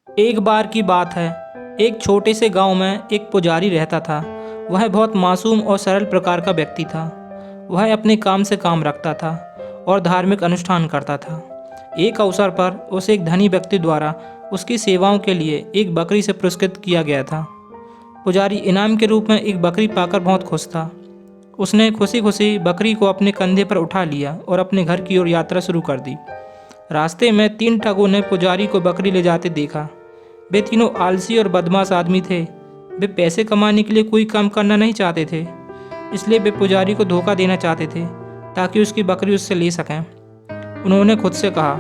एक बार की बात है, एक छोटे से गांव में एक पुजारी रहता था। वह बहुत मासूम और सरल प्रकार का व्यक्ति था। वह अपने काम से काम रखता था और धार्मिक अनुष्ठान करता था। एक अवसर पर उसे एक धनी व्यक्ति द्वारा उसकी सेवाओं के लिए एक बकरी से पुरस्कृत किया गया था। पुजारी इनाम के रूप में एक बकरी पाकर बहुत खुश था। उसने खुशी खुशी बकरी को अपने कंधे पर उठा लिया और अपने घर की ओर यात्रा शुरू कर दी। रास्ते में 3 ठगों ने पुजारी को बकरी ले जाते देखा। वे तीनों आलसी और बदमाश आदमी थे। वे पैसे कमाने के लिए कोई काम करना नहीं चाहते थे, इसलिए वे पुजारी को धोखा देना चाहते थे ताकि उसकी बकरी उससे ले सकें। उन्होंने खुद से कहा,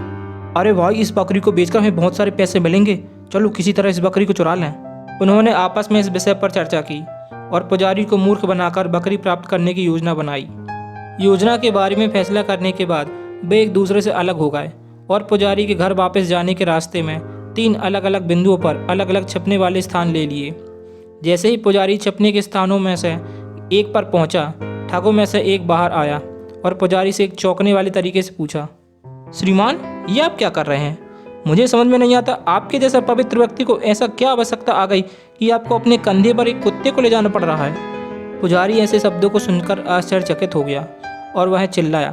अरे भाई, इस बकरी को बेचकर हमें बहुत सारे पैसे मिलेंगे, चलो किसी तरह इस बकरी को चुरा लें। उन्होंने आपस में इस विषय पर चर्चा की और पुजारी को मूर्ख बनाकर बकरी प्राप्त करने की योजना बनाई। योजना के बारे में फैसला करने के बाद वे एक दूसरे से अलग हो गए और पुजारी के घर वापस जाने के रास्ते में 3 अलग अलग बिंदुओं पर अलग अलग छिपने वाले स्थान ले लिए। जैसे ही पुजारी छिपने के स्थानों में से एक पर पहुंचा, ठगों में से एक बाहर आया और पुजारी से एक चौंकने वाले तरीके से पूछा, श्रीमान, ये आप क्या कर रहे हैं? मुझे समझ में नहीं आता, आपके जैसा पवित्र व्यक्ति को ऐसा क्या आवश्यकता आ गई कि आपको अपने कंधे पर एक कुत्ते को ले जाना पड़ रहा है? पुजारी ऐसे शब्दों को सुनकर आश्चर्यचकित हो गया और वह चिल्लाया,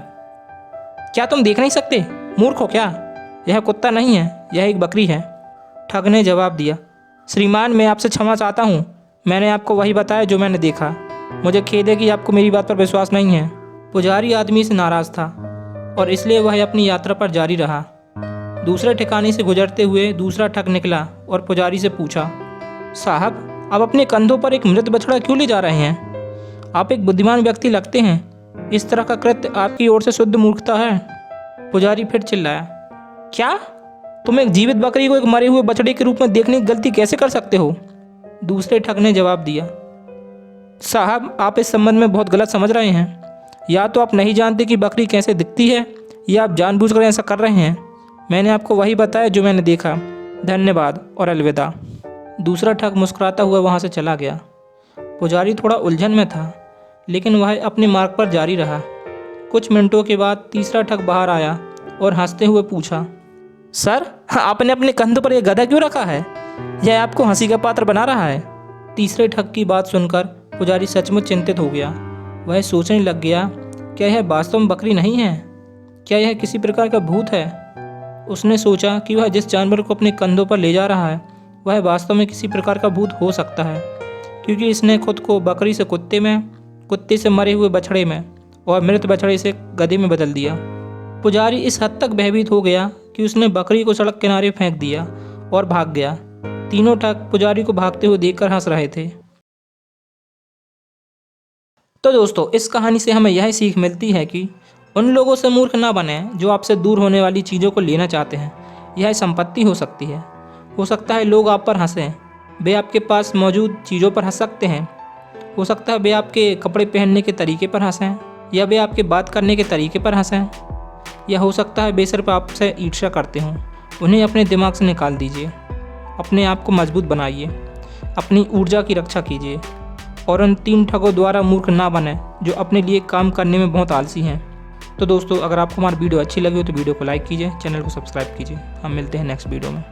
क्या तुम देख नहीं सकते? मूर्ख हो क्या? यह कुत्ता नहीं है, यह एक बकरी है। ठग ने जवाब दिया, श्रीमान, मैं आपसे क्षमा चाहता हूँ। मैंने आपको वही बताया जो मैंने देखा। मुझे खेद है कि आपको मेरी बात पर विश्वास नहीं है। पुजारी आदमी से नाराज था और इसलिए वह अपनी यात्रा पर जारी रहा। दूसरे ठिकाने से गुजरते हुए दूसरा ठग निकला और पुजारी से पूछा, साहब, आप अपने कंधों पर एक मृत बछड़ा क्यों ले जा रहे हैं? आप एक बुद्धिमान व्यक्ति लगते हैं। इस तरह का कृत्य आपकी ओर से शुद्ध मूर्खता है। पुजारी फिर चिल्लाया, क्या तुम एक जीवित बकरी को एक मरे हुए बछड़े के रूप में देखने की गलती कैसे कर सकते हो? दूसरे ठग ने जवाब दिया, साहब, आप इस संबंध में बहुत गलत समझ रहे हैं। या तो आप नहीं जानते कि बकरी कैसे दिखती है, या आप जानबूझकर ऐसा कर रहे हैं। मैंने आपको वही बताया जो मैंने देखा। धन्यवाद और अलविदा। दूसरा ठग मुस्कुराता हुआ वहाँ से चला गया। पुजारी थोड़ा उलझन में था, लेकिन वह अपने मार्ग पर जारी रहा। कुछ मिनटों के बाद तीसरा ठग बाहर आया और हंसते हुए पूछा, सर, आपने अपने कंधों पर यह गधा क्यों रखा है? यह आपको हंसी का पात्र बना रहा है। तीसरे ठग की बात सुनकर पुजारी सचमुच चिंतित हो गया। वह सोचने लग गया, क्या यह वास्तव में बकरी नहीं है? क्या यह किसी प्रकार का भूत है? उसने सोचा कि वह जिस जानवर को अपने कंधों पर ले जा रहा है वह वास्तव में किसी प्रकार का भूत हो सकता है, क्योंकि इसने खुद को बकरी से कुत्ते में, कुत्ते से मरे हुए बछड़े में और मृत बछड़े से गधे में बदल दिया। पुजारी इस हद तक भयभीत हो गया कि उसने बकरी को सड़क किनारे फेंक दिया और भाग गया। तीनों ठग पुजारी को भागते हुए देखकर हंस रहे थे। तो दोस्तों, इस कहानी से हमें यह सीख मिलती है कि उन लोगों से मूर्ख ना बने जो आपसे दूर होने वाली चीज़ों को लेना चाहते हैं। यह संपत्ति हो सकती है। हो सकता है लोग आप पर हंसें, वे आपके पास मौजूद चीज़ों पर हंस सकते हैं। हो सकता है वे आपके कपड़े पहनने के तरीके पर हंसें, या वे आपके बात करने के तरीके पर हंसें, या हो सकता है वे सिर्फ आपसे ईर्ष्या करते हों। उन्हें अपने दिमाग से निकाल दीजिए। अपने आप को मजबूत बनाइए, अपनी ऊर्जा की रक्षा कीजिए और उन 3 ठगों द्वारा मूर्ख ना बने जो अपने लिए काम करने में बहुत आलसी हैं। तो दोस्तों, अगर आपको हमारी वीडियो अच्छी लगी हो तो वीडियो को लाइक कीजिए, चैनल को सब्सक्राइब कीजिए। हम मिलते हैं नेक्स्ट वीडियो में।